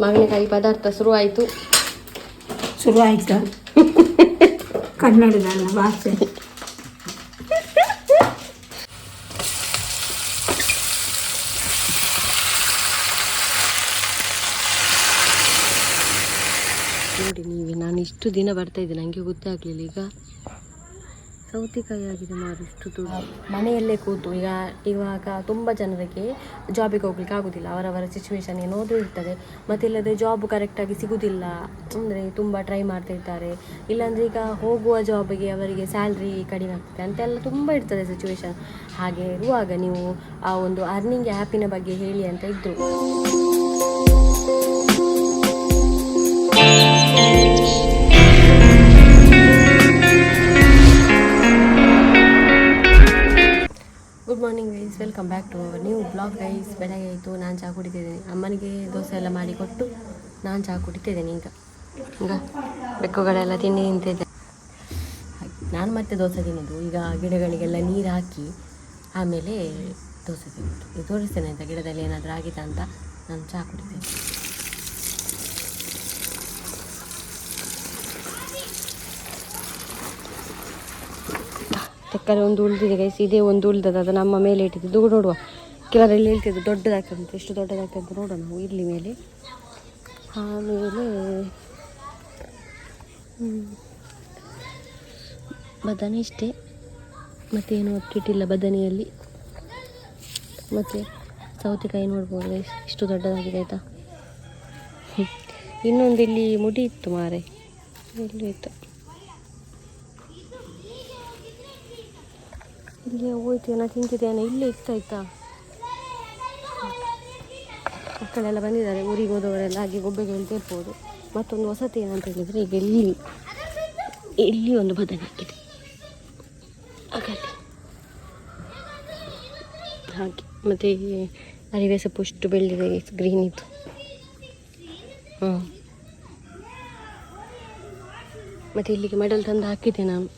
ಮಾವಿನಕಾಯಿ ಪದಾರ್ಥ ಶುರುವಾಯಿತು. ಕನ್ನಡದ ಭಾಷೆ. ನೋಡಿ ನೀವೇ, ನಾನು ಇಷ್ಟು ದಿನ ಬರ್ತಾ ಇದ್ದೆ, ನನಗೆ ಗೊತ್ತೇ ಆಗಲಿಲ್ಲ. ಈಗ ಸೌತೆಕಾಯಿ ಆಗಿದೆ ಮಾರು, ಇಷ್ಟು ದೊಡ್ಡ. ಮನೆಯಲ್ಲೇ ಕೂತು ಇವಾಗ ತುಂಬ ಜನರಿಗೆ ಜಾಬಿಗೆ ಹೋಗ್ಲಿಕ್ಕೆ ಆಗೋದಿಲ್ಲ. ಅವರವರ ಸಿಚುವೇಶನ್ ಏನೋದು ಇರ್ತದೆ. ಮತ್ತು ಇಲ್ಲದೆ ಜಾಬ್ ಕರೆಕ್ಟಾಗಿ ಸಿಗೋದಿಲ್ಲ, ಅಂದರೆ ತುಂಬ ಟ್ರೈ ಮಾಡ್ತಾ ಇರ್ತಾರೆ. ಇಲ್ಲಾಂದರೆ ಈಗ ಹೋಗುವ ಜಾಬಿಗೆ ಅವರಿಗೆ ಸ್ಯಾಲ್ರಿ ಕಡಿಮೆ ಆಗ್ತದೆ ಅಂತೆಲ್ಲ ತುಂಬ ಇರ್ತದೆ ಸಿಚುವೇಶನ್. ಹಾಗೆ ಇರುವಾಗ ನೀವು ಆ ಒಂದು ಅರ್ನಿಂಗ್ ಆ್ಯಪಿನ ಬಗ್ಗೆ ಹೇಳಿ ಅಂತ ಇದ್ದರು. Good morning guys, welcome back to our new blog guys. ಬೆಳಗ್ಗೆ ಆಯಿತು, ನಾನು ಚಹಾ ಕುಡಿತಿದ್ದೇನೆ. ಅಮ್ಮನಿಗೆ ದೋಸೆ ಎಲ್ಲ ಮಾಡಿ ಕೊಟ್ಟು ನಾನು ಚಹಾ ಕುಡಿತಿದ್ದೇನೆ. ಈಗ ಬೆಕ್ಕುಗಳೆಲ್ಲ ತಿಂಡಿ ನಿಂತಿದ್ದೆ. ನಾನು ಮತ್ತೆ ದೋಸೆ ತಿನ್ನೋದು. ಈಗ ಗಿಡಗಳಿಗೆಲ್ಲ ನೀರು ಹಾಕಿ ಆಮೇಲೆ ದೋಸೆ ತಿನ್ನೋದು. ಇದು ತೋರಿಸ್ತೇನೆ ಅಂತ ಗಿಡದಲ್ಲಿ ಏನಾದರೂ ಆಗಿದೆ ಅಂತ. ನಾನು ಚಹಾ ಕುಡಿತೇನೆ. ತಕ್ಕರೆ ಒಂದು ಉಳಿದಿದೆ ಗೈಸ್, ಇದೇ ಒಂದು ಉಳಿದದ, ಅದು ನಮ್ಮ ಮೇಲೆ ಇಟ್ಟಿದ್ದು. ನೋಡುವ, ಕೆಲವರಲ್ಲಿ ಹೇಳ್ತಿದ್ದು ದೊಡ್ಡದಾಗ್ತದೆ, ಎಷ್ಟು ದೊಡ್ಡದಾಗ್ತದೆ ಅಂತ ನೋಡೋಣ ನಾವು ಇಲ್ಲಿ ಮೇಲೆ. ಆಮೇಲೆ ಬದನೆ ಇಷ್ಟೇ, ಮತ್ತೇನು ಅಕ್ಕಿಟ್ಟಿಲ್ಲ ಬದನೆಯಲ್ಲಿ. ಮತ್ತು ಸೌತೆಕಾಯಿ ನೋಡ್ಬೋದು ಗೈಸ್, ಇಷ್ಟು ದೊಡ್ಡದಾಗಿದೆ ಆಯಿತಾ. ಇನ್ನೊಂದು ಇಲ್ಲಿ ಮುಡಿ ಇತ್ತು ಮಾರೆ, ಇಲ್ಲಿ ಇತ್ತು, ಇಲ್ಲಿ ಹೋಯ್ತು, ನಾನು ತಿಂತಿದ್ದೇನೆ. ಇಲ್ಲೇ ಇತ್ತಾಯ್ತಾ. ಮಕ್ಕಳೆಲ್ಲ ಬಂದಿದ್ದಾರೆ, ಊರಿಗೆ ಹೋದವರೆಲ್ಲ, ಹಾಗೆ ಗೊಬ್ಬೆಗಳು ಇರ್ಬೋದು. ಮತ್ತೊಂದು ಹೊಸತಿ ಏನಂತ ಹೇಳಿದರೆ, ಈಗ ಇಲ್ಲಿ ಒಂದು ಬದನೆ ಹಾಕಿದೆ ಹಾಗೆ. ಮತ್ತು ಅರಿವೆ ಸೊಪ್ಪು ಇಷ್ಟು ಬೆಳೆದಿದೆ, ಗ್ರೀನ್ ಇತ್ತು. ಮತ್ತು ಇಲ್ಲಿಗೆ ಮೆಡಲ್ ತಂದು ಹಾಕಿದ್ದೆ ನಾನು.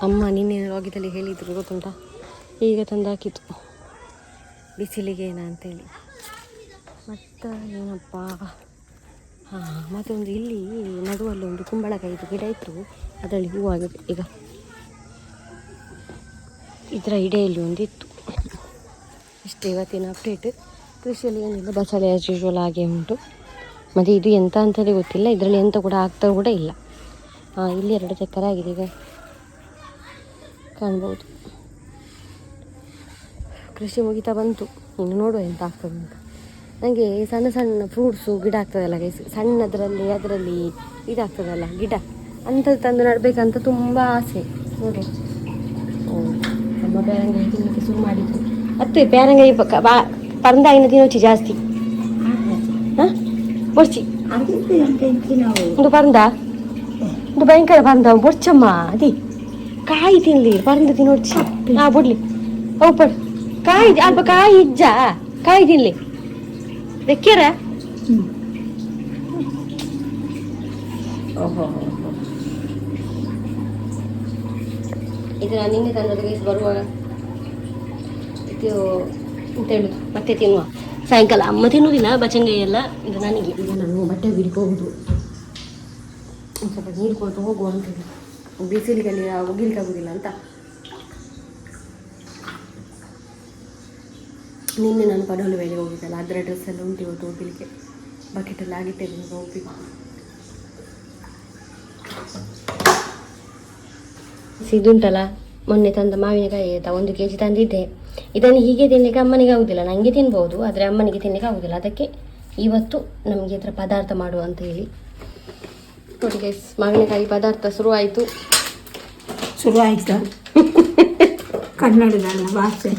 ಅಮ್ಮ ನಿನ್ನೆ ಲಾಗಿದಲ್ಲಿ ಹೇಳಿದರು ಗೊತ್ತುಂಟ, ಈಗ ತಂದು ಹಾಕಿತ್ತು ಬಿಸಿಲಿಗೆ ಏನ ಅಂತೇಳಿ. ಮತ್ತು ಏನಪ್ಪ, ಮತ್ತೊಂದು ಇಲ್ಲಿ ನಡುವಲ್ಲಿ ಒಂದು ಕುಂಬಳಕಾಯಿದು ಗಿಡ ಇತ್ತು, ಅದರಲ್ಲಿ ಹೂವಾಗಿದೆ. ಈಗ ಇದರ ಇಡೆಯಲ್ಲಿ ಒಂದಿತ್ತು. ಇಷ್ಟೇ ಇವತ್ತಿನ ಅಪ್ಡೇಟ್. ಕೃಷಿಯಲ್ಲಿ ಏನಿಲ್ಲ, ಬಸಳೆ ಆಸ್ ಯೂಶ್ವಲ್ ಹಾಗೆ ಉಂಟು. ಮತ್ತು ಇದು ಎಂತ ಅಂತಲೇ ಗೊತ್ತಿಲ್ಲ, ಇದರಲ್ಲಿ ಎಂತ ಕೂಡ ಆಗ್ತಾ ಕೂಡ ಇಲ್ಲ. ಇಲ್ಲಿ 2 ಚಕ್ಕರೆ ಆಗಿದೆ, ಈಗ ಕಾಣ್ಬೋದು. ಕೃಷಿ ಮುಗಿತಾ ಬಂತು, ಇನ್ನು ನೋಡುವ ಎಂತ ಆಗ್ತದೆ ಅಂತ. ನನಗೆ ಸಣ್ಣ ಸಣ್ಣ ಫ್ರೂಟ್ಸು ಗಿಡ ಆಗ್ತದಲ್ಲ ಗೈಸ್, ಸಣ್ಣದರಲ್ಲಿ ಅದರಲ್ಲಿ ಇದಾಗ್ತದಲ್ಲ ಗಿಡ, ಅಂಥದ್ದು ತಂದು ನಡಬೇಕಂತ ತುಂಬ ಆಸೆ. ನೋಡಿ, ನಮ್ಮ ಬೇರಂಗಾಯಿ ತಿನ್ನಲಿಕ್ಕೆ ಶುರು ಮಾಡಿದ್ರು. ಮತ್ತೆ ಬೇರಂಗಾಯಿ ಪರಂದಾಯಿನ ತಿನ್ನೋಚಿ ಜಾಸ್ತಿ. ಹಾಂ ಬೊರ್ಚಿ ಒಂದು ಪರಂದ, ಒಂದು ಭಯಂಕರ ಪರಂದ ಬೊರ್ಚಮ್ಮ. ಅದೇ ಕಾಯಿ ತಿನ್ಲಿ, ಪರಂದ ತಿನ್ನೋಡ್ಚಿ. ಬಿಡ್ಲಿ ಪಡ್ ಕಾಯಿ, ಅಲ್ಪ ಕಾಯಿ ಇಜ್ಜ, ಕಾಯಿ ತಿನ್ಲಿ ಬೆಕ್ಕ್ಯಾರ. ಓಹೋ, ಇದು ನಾನು ನಿನ್ನೆ ತಂದದ್ದು ಗೈಸ್, ಬರುವಾಗ ಇದು ಅಂತ ಹೇಳುದು. ಮತ್ತೆ ತಿನ್ನುವ ಸಾಯಂಕಾಲ. ಅಮ್ಮ ತಿನ್ನುವುದಿಲ್ಲ ಬಚಂಗಾಯಿ ಎಲ್ಲ, ಇದು ನನಗೆ. ಈಗ ನಾನು ಬಟ್ಟೆ ಬಿಡಿಗೆ ಹೋಗುದು, ಒಂದು ಸ್ವಲ್ಪ ನೀರು ಕೊಟ್ಟು ಹೋಗುವ ಅಂತೇಳಿ. ಬಿಸಿಲಿಗೆಲ್ಲಿ ಒಗಿಲಿಕ್ಕಾಗೋದಿಲ್ಲ ಅಂತ. ನಿನ್ನೆ ನಾನು ಪಡವಲು ವೇಳೆ ಹೋಗಿದ್ದಲ್ಲ, ಅದರ ಡ್ರೆಸ್ ಎಲ್ಲ ಉಂಟು ಇವತ್ತು ಹೋಗ್ಲಿಕ್ಕೆ. ಬಕೆಟೆಲ್ಲ ಆಗಿಟ್ಟಿದ್ದೀನಿ, ಹೋಗ್ಬೇಕು. ಇದುಂಟಲ್ಲ ಮೊನ್ನೆ ತಂದ ಮಾವಿನಕಾಯಿ ಆಯಿತಾ, 1 kg ತಂದಿದ್ದೆ. ಇದನ್ನು ಹೀಗೆ ತಿನ್ನಲಿಕ್ಕೆ ಅಮ್ಮನಿಗೆ ಆಗೋದಿಲ್ಲ, ನನಗೆ ತಿನ್ಬೋದು, ಆದರೆ ಅಮ್ಮನಿಗೆ ತಿನ್ನಲಿಕ್ಕೆ ಆಗೋದಿಲ್ಲ. ಅದಕ್ಕೆ ಇವತ್ತು ನಮಗೆ ಇದರ ಪದಾರ್ಥ ಮಾಡುವ ಅಂತ ಹೇಳಿ. ನೋಡಿ ಗೈಸ್, ಮಾವಿನಕಾಯಿ ಪದಾರ್ಥ ಶುರುವಾಯಿತು. ಕನ್ನಡದ ಭಾಷೆ.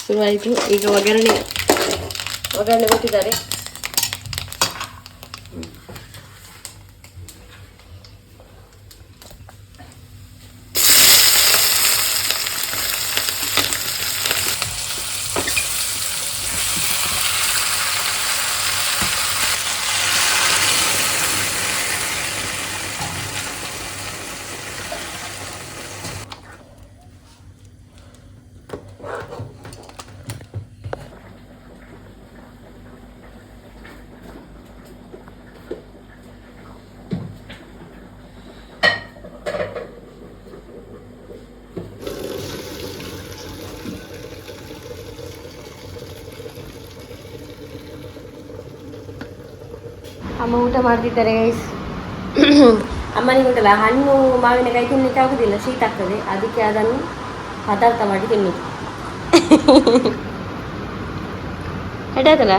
ಶುರುವಾಯಿತು. ಈಗ ಒಗ್ಗರಣೆ ಕೊಟ್ಟಿದ್ದಾರೆ. ಅಮ್ಮ ಊಟ ಮಾಡ್ತಿದ್ದಾರೆ ಗೈಸ್. ಅಮ್ಮನಿಗೆ ಉಂಟಲ್ಲ ಹಣ್ಣು ಮಾವಿನಕಾಯಿ ತಿನ್ನಲಿಕ್ಕೆ ಆಗುದಿಲ್ಲ, ಶೀತ ಆಗ್ತದೆ, ಅದಕ್ಕೆ ಅದನ್ನು ಪದಾರ್ಥ ಮಾಡಿ ತಿನ್ನುದು. ಹೆಡಾಯ್ತಲ್ಲ.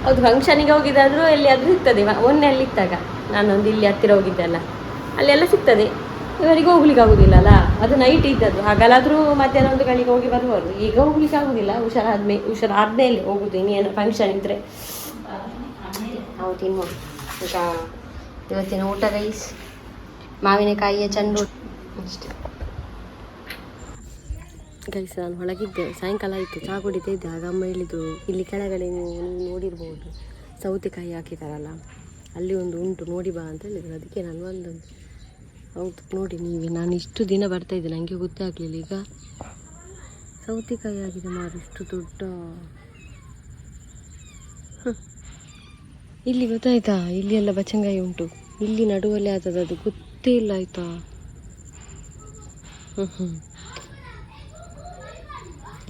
ಹೌದು, ಫಂಕ್ಷನಿಗೆ ಹೋಗಿದ್ದಾದ್ರೂ ಎಲ್ಲಿಯಾದರೂ ಸಿಗ್ತದೆ. ಮೊನ್ನೆ ಅಲ್ಲಿ ಇದ್ದಾಗ ನಾನೊಂದು ಇಲ್ಲಿ ಹತ್ತಿರ ಹೋಗಿದ್ದೆ ಅಲ್ಲ, ಅಲ್ಲೆಲ್ಲ ಸಿಗ್ತದೆ. ಇವರಿಗೆ ಹೋಗ್ಲಿಕ್ಕೆ ಆಗುದಿಲ್ಲ ಅಲ್ಲ, ಅದು ನೈಟ್ ಇದ್ದದ್ದು. ಹಾಗಲ್ಲಾದರೂ ಮಧ್ಯಾಹ್ನ ಒಂದು ಗಳಿಗೆ ಹೋಗಿ ಬರ್ಬೋದು. ಈಗ ಹೋಗ್ಲಿಕ್ಕೆ ಆಗುದಿಲ್ಲ, ಹುಷಾರಾದ್ಮೇಲೆ ಹೋಗುದು. ಇನ್ನೇನು ಫಂಕ್ಷನ್ ಇದ್ರೆ ನಾವು ತಿನ್ನುವ. ಈಗ ಇವತ್ತಿನ ಊಟ ರೈಸ್, ಮಾವಿನಕಾಯಿಯ ಚೆಂಡು ಅಷ್ಟೇ ಗೈಸ್. ನಾನು ಹೊಳಗಿದ್ದೆ, ಸಾಯಂಕಾಲ ಆಯಿತು, ಚಹಾ ಕುಡಿತಾ ಇದ್ದೆ. ಆಗ ಅಮ್ಮ ಹೇಳಿದ್ರು, ಇಲ್ಲಿ ಕೆಳಗಡೆ ನೀವು ನೋಡಿರ್ಬೋದು ಸೌತೆಕಾಯಿ ಹಾಕಿದಾರಲ್ಲ, ಅಲ್ಲಿ ಒಂದು ಉಂಟು ನೋಡಿ ಬಾ ಅಂತ ಹೇಳಿದ್ರು. ಅದಕ್ಕೆ ನಾನು ಬಂದದ್ದು. ಹೌದು ನೋಡಿ ನೀವೇ, ನಾನು ಇಷ್ಟು ದಿನ ಬರ್ತಾಯಿದ್ದೆ, ನನಗೆ ಗೊತ್ತೇ ಆಗಲಿಲ್ಲ. ಈಗ ಸೌತೆಕಾಯಿ ಆಗಿದೆ ಮಾರು, ಇಷ್ಟು ದೊಡ್ಡ. ಇಲ್ಲಿ ಗೊತ್ತಾಯ್ತಾ, ಇಲ್ಲಿ ಎಲ್ಲ ಬಚ್ಚಂಗಾಯಿ ಉಂಟು, ಇಲ್ಲಿ ನಡುವಲ್ಲಿ ಆಗ್ತದೆ, ಅದು ಗೊತ್ತೇ ಇಲ್ಲ ಆಯಿತಾ.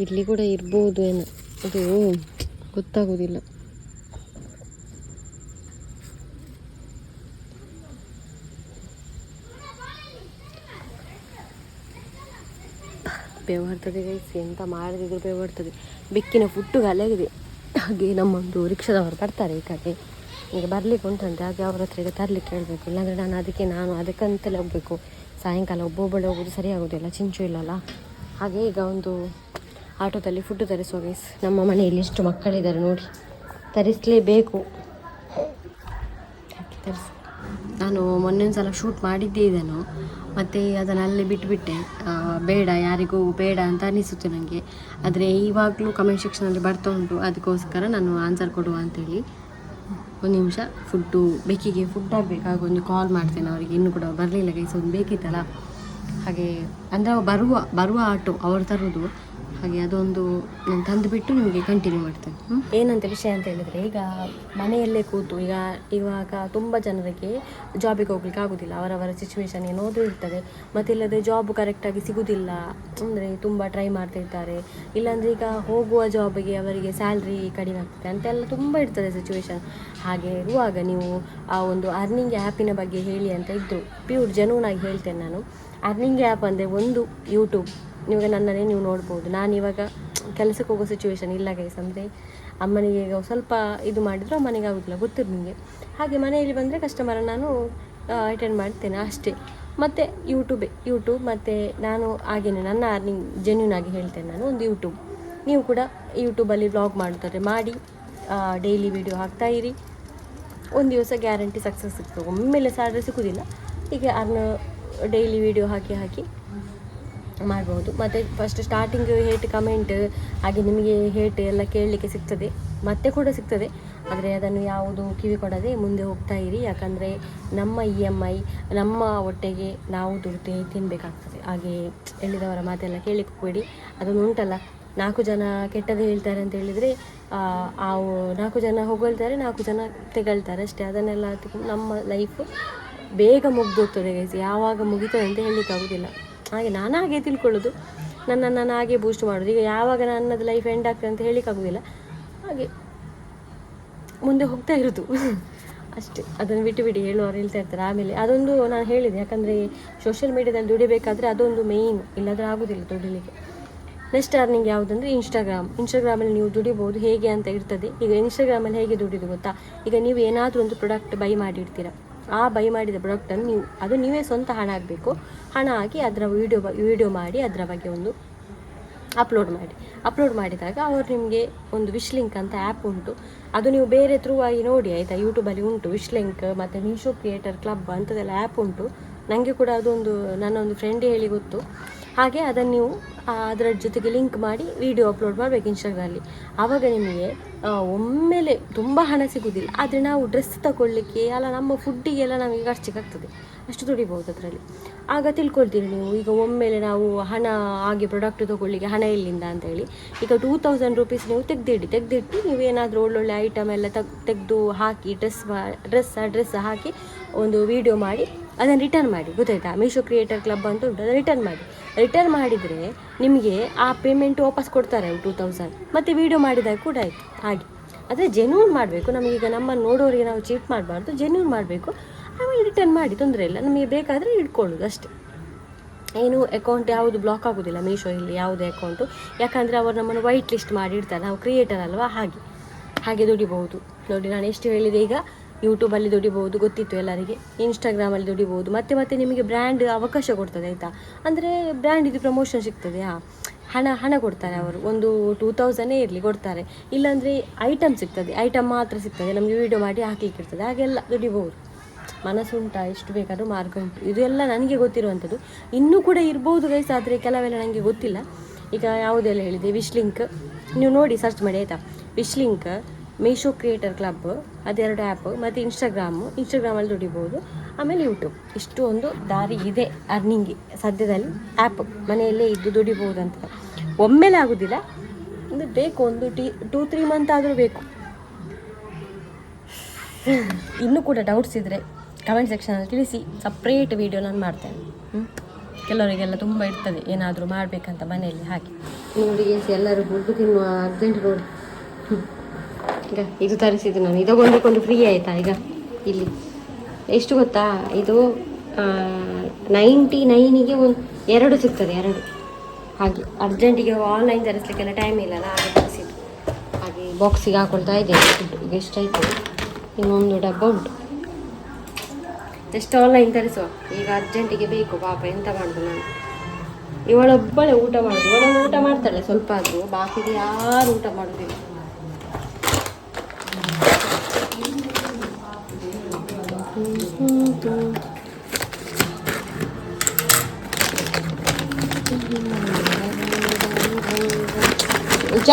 ಇಲ್ಲಿ ಕೂಡ ಇರ್ಬೋದು ಏನೋ, ಅದು ಗೊತ್ತಾಗೋದಿಲ್ಲ. ಬೇವು ಬರ್ತದೆ ಗೈಸ್, ಎಂತ ಮಾಡಿದ್ರು ಬೇವು ಬರ್ತದೆ. ಬೆಕ್ಕಿನ ಫುಟ್ಟು ಗಲಾಗಿದೆ. ಹಾಗೆ ನಮ್ಮೊಂದು ರಿಕ್ಷಾದವರು ಬರ್ತಾರೆ ಈ ಕಡೆ, ಈಗ ಬರಲಿಕ್ಕೆ ಉಂಟಂತೆ. ಹಾಗೆ ಅವ್ರ ಹತ್ರ ಈಗ ತರಲಿಕ್ಕೆ ಹೇಳಬೇಕು, ಇಲ್ಲಾಂದರೆ ನಾನು ಅದಕ್ಕಂತಲೇ ಹೋಗಬೇಕು. ಸಾಯಂಕಾಲ ಒಬ್ಬೊಬ್ಬಳೆ ಹೋಗೋದು ಸರಿ ಆಗೋದಿಲ್ಲ, ಚಿಂಚು ಇಲ್ಲಲ್ಲ. ಹಾಗೆ ಈಗ ಒಂದು ಆಟೋದಲ್ಲಿ ಫುಡ್ಡು ತರಿಸುವ ಗೈಸ್. ನಮ್ಮ ಮನೆಯಲ್ಲಿ ಎಷ್ಟು ಮಕ್ಕಳಿದ್ದಾರೆ ನೋಡಿ, ತರಿಸಲೇಬೇಕು. ತರಿಸಿ ನಾನು ಮೊನ್ನೆ ಒಂದು ಸಲ ಶೂಟ್ ಮಾಡಿದ್ದೇ ಇದನ್ನು, ಮತ್ತು ಅದನ್ನು ಅಲ್ಲೇ ಬಿಟ್ಟುಬಿಟ್ಟೆ. ಬೇಡ, ಯಾರಿಗೂ ಬೇಡ ಅಂತ ಅನಿಸುತ್ತೆ ನನಗೆ. ಆದರೆ ಇವಾಗಲೂ ಕಮೆಂಟ್ ಸೆಕ್ಷನಲ್ಲಿ ಬರ್ತಾ ಉಂಟು, ಅದಕ್ಕೋಸ್ಕರ ನಾನು ಆನ್ಸರ್ ಕೊಡುವ ಅಂಥೇಳಿ. ಒಂದು ನಿಮಿಷ, ಬೇಕಿಗೆ ಫುಡ್ ಆಗಬೇಕು. ಆಗ ಒಂದು ಕಾಲ್ ಮಾಡ್ತೇನೆ ಅವರಿಗೆ. ಇನ್ನೂ ಕೂಡ ಬರಲಿಲ್ಲ ಗೈಸ್, ಒಂದು ಬೇಕಿತ್ತಲ್ಲ. ಹಾಗೆ ಅಂದರೆ ಬರುವ ಆಟೋ ಅವರು ತರೋದು. ಹಾಗೆ ಅದೊಂದು ನಾನು ತಂದುಬಿಟ್ಟು ನಿಮಗೆ ಕಂಟಿನ್ಯೂ ಮಾಡ್ತೇನೆ. ಏನಂತ ವಿಷಯ ಅಂತ ಹೇಳಿದರೆ, ಈಗ ಮನೆಯಲ್ಲೇ ಕೂತು ಇವಾಗ ತುಂಬ ಜನರಿಗೆ ಜಾಬಿಗೆ ಹೋಗ್ಲಿಕ್ಕೆ ಆಗೋದಿಲ್ಲ. ಅವರವರ ಸಿಚುವೇಶನ್ ಏನೋದು ಇರ್ತದೆ. ಮತ್ತು ಇಲ್ಲದೆ ಜಾಬ್ ಕರೆಕ್ಟಾಗಿ ಸಿಗೋದಿಲ್ಲ, ಅಂದರೆ ತುಂಬ ಟ್ರೈ ಮಾಡ್ತಿರ್ತಾರೆ. ಇಲ್ಲಾಂದರೆ ಈಗ ಹೋಗುವ ಜಾಬಿಗೆ ಅವರಿಗೆ ಸ್ಯಾಲ್ರಿ ಕಡಿಮೆ ಆಗ್ತದೆ ಅಂತೆಲ್ಲ ತುಂಬ ಇರ್ತದೆ ಸಿಚುವೇಶನ್. ಹಾಗೆ ಇರುವಾಗ ನೀವು ಆ ಒಂದು ಅರ್ನಿಂಗ್ ಆ್ಯಪಿನ ಬಗ್ಗೆ ಹೇಳಿ ಅಂತ ಇದ್ದರು. ಪ್ಯೂರ್ ಜೆನ್ಯೂನಾಗಿ ಹೇಳ್ತೇನೆ ನಾನು. ಅರ್ನಿಂಗ್ ಆ್ಯಪ್ ಅಂದರೆ ಒಂದು ಯೂಟ್ಯೂಬ್. ಇವಾಗ ನನ್ನನ್ನೇ ನೀವು ನೋಡ್ಬೋದು. ನಾನಿವಾಗ ಕೆಲಸಕ್ಕೆ ಹೋಗೋ ಸಿಚುವೇಶನ್ ಇಲ್ಲ ಗೈಸ್. ಅಂದರೆ ಅಮ್ಮನಿಗೆ ಈಗ ಸ್ವಲ್ಪ ಇದು ಮಾಡಿದ್ರು ಅಮ್ಮನಿಗೆ ಆಗೋದಿಲ್ಲ, ಗೊತ್ತಿರು ನಿಮಗೆ. ಹಾಗೆ ಮನೆಯಲ್ಲಿ ಬಂದರೆ ಕಸ್ಟಮರನ್ನು ನಾನು ಅಟೆಂಡ್ ಮಾಡ್ತೇನೆ ಅಷ್ಟೇ. ಮತ್ತು ಯೂಟ್ಯೂಬ್ ಮತ್ತು ನಾನು ಹಾಗೆಯೇ ನನ್ನ ಅರ್ನಿಂಗ್ ಜೆನ್ಯೂನ್ ಆಗಿ ಹೇಳ್ತೇನೆ ನಾನು. ಒಂದು ಯೂಟ್ಯೂಬ್, ನೀವು ಕೂಡ ಯೂಟ್ಯೂಬಲ್ಲಿ ವ್ಲಾಗ್ ಮಾಡ್ತಾರೆ ಮಾಡಿ, ಡೈಲಿ ವಿಡಿಯೋ ಹಾಕ್ತಾಯಿರಿ. ಒಂದು ದಿವಸ ಗ್ಯಾರಂಟಿ ಸಕ್ಸಸ್ ಸಿಗ್ತದೆ. ಒಮ್ಮೆಲೆ ಸ್ಯಾಲ್ರಿ ಸಿಗೋದಿಲ್ಲ. ಹೀಗೆ ಡೈಲಿ ವಿಡಿಯೋ ಹಾಕಿ ಮಾಡ್ಬೋದು. ಮತ್ತು ಫಸ್ಟ್ ಸ್ಟಾರ್ಟಿಂಗ್ ಹೇಟ್ ಕಮೆಂಟ್ ಹಾಗೆ ನಿಮಗೆ ಹೇಟ್ ಎಲ್ಲ ಕೇಳಲಿಕ್ಕೆ ಸಿಗ್ತದೆ, ಮತ್ತೆ ಕೂಡ ಸಿಗ್ತದೆ. ಆದರೆ ಅದನ್ನು ಯಾವುದು ಕಿವಿ ಕೊಡದೆ ಮುಂದೆ ಹೋಗ್ತಾ ಇರಿ. ಯಾಕಂದರೆ ನಮ್ಮ EMI ನಮ್ಮ ಹೊಟ್ಟೆಗೆ ನಾವು ದುಡ್ಡು ತಿನ್ನಬೇಕಾಗ್ತದೆ. ಹಾಗೆ ಹೇಳಿದವರ ಮಾತೆಲ್ಲ ಕೇಳಲಿಕ್ಕೆ ಹೋಗಬೇಡಿ. ಅದೊಂದು ಉಂಟಲ್ಲ, 4 ಜನ ಕೆಟ್ಟದೇ ಹೇಳ್ತಾರೆ ಅಂತ ಹೇಳಿದರೆ, 4 ಜನ ಹೊಗಳ್ತಾರೆ, 4 ಜನ ತೆಗಳ್ತಾರೆ ಅಷ್ಟೇ. ಅದನ್ನೆಲ್ಲ ನಮ್ಮ ಲೈಫ್ ಬೇಗ ಮುಗ್ದೋಗ್ತದೆ ಗೈಸ್. ಯಾವಾಗ ಮುಗಿತದೆ ಅಂತ ಹೇಳಲಿಕ್ಕಾಗೋದಿಲ್ಲ. ಹಾಗೆ ನಾನು ಹಾಗೆ ತಿಳ್ಕೊಳ್ಳೋದು, ನನ್ನನ್ನು ನಾನು ಹಾಗೆ ಬೂಸ್ಟ್ ಮಾಡೋದು. ಈಗ ಯಾವಾಗ ನನ್ನದು ಲೈಫ್ ಎಂಡ್ ಆಗ್ತದೆ ಅಂತ ಹೇಳಲಿಕ್ಕಾಗೋದಿಲ್ಲ. ಹಾಗೆ ಮುಂದೆ ಹೋಗ್ತಾ ಇರೋದು ಅಷ್ಟೇ. ಅದನ್ನು ಬಿಟ್ಟು ಹೇಳುವವರು ಹೇಳ್ತಾ ಇರ್ತಾರೆ. ಆಮೇಲೆ ಅದೊಂದು ನಾನು ಹೇಳಿದೆ, ಯಾಕಂದರೆ ಸೋಷಿಯಲ್ ಮೀಡಿಯಾದಲ್ಲಿ ದುಡಿಬೇಕಾದ್ರೆ ಅದೊಂದು ಮೇಯ್ನ್, ಇಲ್ಲದ್ರೆ ಆಗೋದಿಲ್ಲ ದುಡಿಲಿಕ್ಕೆ. ನೆಕ್ಸ್ಟ್ ಅರ್ನಿಂಗ್ ಯಾವುದಂದರೆ ಇನ್ಸ್ಟಾಗ್ರಾಮಲ್ಲಿ ನೀವು ದುಡಿಬೋದು. ಹೇಗೆ ಅಂತ ಇರ್ತದೆ. ಈಗ ಇನ್ಸ್ಟಾಗ್ರಾಮಲ್ಲಿ ಹೇಗೆ ದುಡಿದು ಗೊತ್ತಾ, ಈಗ ನೀವು ಏನಾದರೂ ಒಂದು ಪ್ರಾಡಕ್ಟ್ ಬೈ ಮಾಡಿರ್ತೀರ. ಆ ಬೈ ಮಾಡಿದ ಪ್ರಾಡಕ್ಟನ್ನು ನೀವೇ ಸ್ವಂತ ಹಣ ಆಗಬೇಕು. ಹಣ ಹಾಕಿ ಅದರ ವಿಡಿಯೋ ಮಾಡಿ ಅದರ ಬಗ್ಗೆ ಒಂದು ಅಪ್ಲೋಡ್ ಮಾಡಿದಾಗ ಅವರು ನಿಮಗೆ ಒಂದು ವಿಶ್ ಲಿಂಕ್ ಅಂತ ಆ್ಯಪ್ ಉಂಟು. ಅದು ನೀವು ಬೇರೆ ಥ್ರೂ ಆಗಿ ನೋಡಿ ಆಯಿತಾ. ಯೂಟ್ಯೂಬಲ್ಲಿ ಉಂಟು ವಿಶ್ ಲಿಂಕ್ ಮತ್ತು ಮೀಶೋ ಕ್ರಿಯೇಟರ್ ಕ್ಲಬ್ ಅಂಥದ್ದೆಲ್ಲ ಆ್ಯಪ್ ಉಂಟು. ನನಗೆ ಕೂಡ ಅದೊಂದು ನನ್ನೊಂದು ಫ್ರೆಂಡ್ ಹೇಳಿ ಗೊತ್ತು. ಹಾಗೆ ಅದನ್ನು ನೀವು ಅದರ ಜೊತೆಗೆ ಲಿಂಕ್ ಮಾಡಿ ವಿಡಿಯೋ ಅಪ್ಲೋಡ್ ಮಾಡಬೇಕು ಇನ್ಸ್ಟಾಗ್ರಾಮಲ್ಲಿ. ಆವಾಗ ನಿಮಗೆ ಒಮ್ಮೆಲೆ ತುಂಬ ಹಣ ಸಿಗೋದಿಲ್ಲ. ಆದರೆ ನಾವು ಡ್ರೆಸ್ ತಗೊಳ್ಳಿಕ್ಕೆ ಅಲ್ಲ, ನಮ್ಮ ಫುಡ್ಡಿಗೆಲ್ಲ ನಮಗೆ ಖರ್ಚಿಗಾಗ್ತದೆ, ಅಷ್ಟು ದುಡಿಬೋದು ಅದರಲ್ಲಿ. ಆಗ ತಿಳ್ಕೊಳ್ತೀರಿ ನೀವು. ಈಗ ಒಮ್ಮೆಲೆ ನಾವು ಹಣ ಹಾಗೆ ಪ್ರಾಡಕ್ಟ್ ತೊಗೊಳ್ಳಿಕ್ಕೆ ಹಣ ಎಲ್ಲಿಂದ ಅಂತೇಳಿ, ಈಗ 2000 ರೂಪೀಸ್ ನೀವು ತೆಗೆದಿಟ್ಟು ನೀವು ಏನಾದರೂ ಒಳ್ಳೊಳ್ಳೆ ಐಟಮ್ ಎಲ್ಲ ತೆಗೆದು ಹಾಕಿ ಡ್ರೆಸ್ ಹಾಕಿ ಒಂದು ವಿಡಿಯೋ ಮಾಡಿ ಅದನ್ನು ರಿಟರ್ನ್ ಮಾಡಿ, ಗೊತ್ತಾಯ್ತಾ. ಮೀಶೋ ಕ್ರಿಯೇಟರ್ ಕ್ಲಬ್ ಅಂತ ಉಂಟು, ಅದನ್ನು ರಿಟರ್ನ್ ಮಾಡಿದರೆ ನಿಮಗೆ ಆ ಪೇಮೆಂಟ್ ವಾಪಸ್ ಕೊಡ್ತಾರೆ 2000. ಮತ್ತು ವೀಡಿಯೋ ಮಾಡಿದಾಗ ಕೂಡ ಆಯಿತು. ಹಾಗೆ ಆದರೆ ಜೆನ್ಯೂನ್ ಮಾಡಬೇಕು. ನಮಗೀಗ ನಮ್ಮನ್ನು ನೋಡೋರಿಗೆ ನಾವು ಚೀಟ್ ಮಾಡಬಾರ್ದು, ಜೆನ್ಯೂನ್ ಮಾಡಬೇಕು. ಆಮೇಲೆ ರಿಟರ್ನ್ ಮಾಡಿ, ತೊಂದರೆ ಇಲ್ಲ. ನಮಗೆ ಬೇಕಾದರೆ ಇಟ್ಕೊಳ್ಳೋದು ಅಷ್ಟೇ. ಏನು ಅಕೌಂಟ್ ಯಾವುದು ಬ್ಲಾಕ್ ಆಗೋದಿಲ್ಲ ಮೀಶೋ ಇಲ್ಲಿ, ಯಾವುದೇ ಅಕೌಂಟು. ಯಾಕಂದರೆ ಅವರು ನಮ್ಮನ್ನು ವೈಟ್ ಲಿಸ್ಟ್ ಮಾಡಿ ಇಡ್ತಾರೆ, ನಾವು ಕ್ರಿಯೇಟರ್ ಅಲ್ವಾ, ಹಾಗೆ ದುಡಿಬಹುದು. ನೋಡಿ ನಾನು ಎಷ್ಟು ಹೇಳಿದೆ, ಈಗ ಯೂಟ್ಯೂಬಲ್ಲಿ ದುಡಿಬೋದು, ಗೊತ್ತಿತ್ತು ಎಲ್ಲರಿಗೆ. ಇನ್ಸ್ಟಾಗ್ರಾಮಲ್ಲಿ ದುಡಿಬೋದು. ಮತ್ತೆ ನಿಮಗೆ ಬ್ರ್ಯಾಂಡ್ ಅವಕಾಶ ಕೊಡ್ತದೆ, ಆಯಿತಾ. ಅಂದರೆ ಬ್ರ್ಯಾಂಡ್ ಇದು ಪ್ರಮೋಷನ್ ಸಿಗ್ತದೆ, ಹಣ ಕೊಡ್ತಾರೆ ಅವರು. ಒಂದು 2000 ಇರಲಿ ಕೊಡ್ತಾರೆ. ಇಲ್ಲಾಂದರೆ ಐಟಮ್ ಸಿಗ್ತದೆ, ಐಟಮ್ ಮಾತ್ರ ಸಿಗ್ತದೆ, ನಮಗೆ ವೀಡಿಯೋ ಮಾಡಿ ಹಾಕ್ಲಿಕ್ಕೆ ಇರ್ತದೆ. ಹಾಗೆಲ್ಲ ದುಡಿಬೋದು. ಮನಸ್ಸುಂಟ, ಎಷ್ಟು ಬೇಕಾದ್ರೂ ಮಾರ್ಗ ಉಂಟು. ಇದು ಎಲ್ಲ ನನಗೆ ಗೊತ್ತಿರುವಂಥದ್ದು. ಇನ್ನೂ ಕೂಡ ಇರ್ಬೋದು ಗೈಸ್, ಆದರೆ ಕೆಲವೆಲ್ಲ ನನಗೆ ಗೊತ್ತಿಲ್ಲ. ಈಗ ಯಾವುದೆಲ್ಲ ಹೇಳಿದೆ, ವಿಶ್ ಲಿಂಕ್ ನೀವು ನೋಡಿ ಸರ್ಚ್ ಮಾಡಿ, ಆಯಿತಾ. Wish link, Meesho creator club, ಅದೆರಡು ಆ್ಯಪ್, ಮತ್ತು ಇನ್ಸ್ಟಾಗ್ರಾಮಲ್ಲಿ ದುಡಿಬೋದು. ಆಮೇಲೆ ಯೂಟ್ಯೂಬ್. ಇಷ್ಟು ಒಂದು ದಾರಿ ಇದೆ ಅರ್ನಿಂಗ್ಗೆ ಸದ್ಯದಲ್ಲಿ. ಆ್ಯಪ್ ಮನೆಯಲ್ಲೇ ಇದ್ದು ದುಡಿಬೋದು ಅಂತ. ಒಮ್ಮೆಲೆ ಆಗೋದಿಲ್ಲ, ಅಂದರೆ ಬೇಕು, ಒಂದು 2-3 ಮಂತ್ ಆದರೂ ಬೇಕು. ಇನ್ನೂ ಕೂಡ ಡೌಟ್ಸ್ ಇದ್ದರೆ ಕಮೆಂಟ್ ಸೆಕ್ಷನಲ್ಲಿ ತಿಳಿಸಿ, ಸಪ್ರೇಟ್ ವೀಡಿಯೋ ನಾನು ಮಾಡ್ತೇನೆ. ಕೆಲವರಿಗೆಲ್ಲ ತುಂಬ ಇರ್ತದೆ ಏನಾದರೂ ಮಾಡಬೇಕಂತ ಮನೆಯಲ್ಲಿ. ಹಾಗೆ ನೋಡಿ ಎಲ್ಲರೂ ಫುಡ್ ತಿನ್ನುವ ಅರ್ಜೆಂಟ್ ನೋಡಿ. ಈಗ ಇದು ತರಿಸಿದ್ದು ನಾನು, ಇದೊಂದಕ್ಕೊಂದು ಫ್ರೀ ಆಯಿತಾ. ಈಗ ಇಲ್ಲಿ ಎಷ್ಟು ಗೊತ್ತಾ, ಇದು 99ಗೆ 2 ಸಿಗ್ತದೆ, 2. ಹಾಗೆ ಅರ್ಜೆಂಟಿಗೆ ಆನ್ಲೈನ್ ತರಿಸ್ಲಿಕ್ಕೆಲ್ಲ ಟೈಮ್ ಇಲ್ಲಲ್ಲ, ಹಾಗೆ ತರಿಸಿದ್ದು. ಹಾಗೆ ಬಾಕ್ಸಿಗೆ ಹಾಕೊಳ್ತಾ ಇದ್ದೇನೆ ಫುಡ್. ಈಗ ಎಷ್ಟಾಯಿತು, ಇನ್ನೊಂದು ಡಬ್ಬ ಉಂಟು. ಎಷ್ಟು ಆನ್ಲೈನ್ ತರಿಸುವ, ಈಗ ಅರ್ಜೆಂಟಿಗೆ ಬೇಕು. ಪಾಪ ಎಂತ ಮಾಡೋದು ನಾನು. ಇವಳೊಬ್ಬಳೇ ಊಟ ಮಾಡೋದು. ಇವಳೊಂದು ಊಟ ಮಾಡ್ತಾಳೆ ಸ್ವಲ್ಪ ಆದರೂ, ಬಾಕಿಗೆ ಯಾರು ಊಟ ಮಾಡೋದಿಲ್ಲ. ಉಚ್ಚ